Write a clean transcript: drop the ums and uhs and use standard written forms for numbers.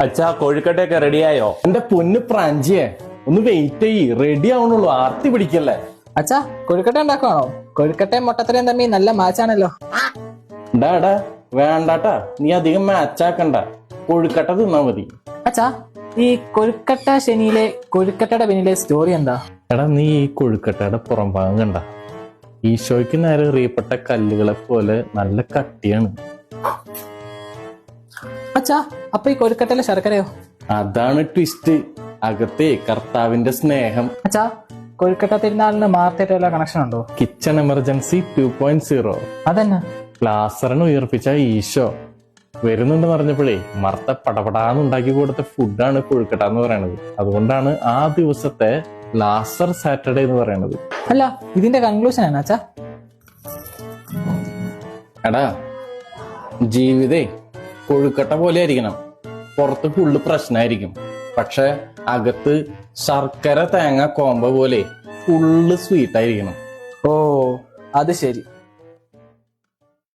അച്ഛാ കൊഴുക്കട്ടയൊക്കെ റെഡിയായോ? എന്റെ പൊന്ന് പ്രാഞ്ചിയെ ഒന്ന് വെയിറ്റ് ചെയ്യ്, റെഡി ആവണുള്ളൂ, ആർത്തി പിടിക്കല്ലേ. അച്ഛാ കൊഴുക്കട്ട ഉണ്ടാക്കുവാണോ? കൊഴുക്കട്ടയും മുട്ടത്തലയും തമ്മിൽ നല്ല മാച്ചാണല്ലോ. ഡാ വേണ്ടാട്ടാ, നീ അധികം മാച്ചാക്കണ്ട, കൊഴുക്കട്ട തിന്നാ മതി. അച്ഛാ ഈ കൊഴുക്കട്ട ശനിയിലെ കൊഴുക്കട്ടയുടെ പിന്നിലെ സ്റ്റോറി എന്താ? എടാ നീ ഈ കൊഴുക്കട്ടയുടെ പുറം ഭാഗം കണ്ട, ഈശോയ്ക്ക് നേരെ എറിയപ്പെട്ട കല്ലുകളെ പോലെ നല്ല കട്ടിയാണ്. അച്ഛാ അപ്പൊ ഈ കൊഴുക്കട്ടയിലെ ശർക്കരയോ? അതാണ് ട്വിസ്റ്റ്, അകത്തെ കർത്താവിന്റെ സ്നേഹം. അച്ഛാ കൊഴുക്കട്ട തിരുനാളിന് മാർത്തായിട്ട് വല്ല കണക്ഷൻ ഉണ്ടോ? കിച്ചൺ എമർജൻസി 2.0 അതെന്നാ? ലാസറിന് ഉയർപ്പിച്ച ഈശോ വരുന്നുണ്ടെന്ന് പറഞ്ഞപ്പോഴേ മർത്ത പടപടാന്ന് ഉണ്ടാക്കി കൊടുത്ത ഫുഡാണ് കൊഴുക്കട്ട എന്ന് പറയണത്. അതുകൊണ്ടാണ് ആ ദിവസത്തെ ലാസർ സാറ്റർഡേ എന്ന് പറയണത്. അല്ല ഇതിന്റെ കൺക്ലൂഷൻ ആണ് അച്ഛാ? എടാ ജീവിതേ കൊഴുക്കട്ട പോലെ ആയിരിക്കണം, പുറത്ത് ഫുള്ള് പ്രശ്നമായിരിക്കും, പക്ഷെ അകത്ത് ശർക്കര തേങ്ങ കോമ്പ പോലെ ഫുള്ള് സ്വീറ്റ് ആയിരിക്കണം. ഓ അത് ശരി.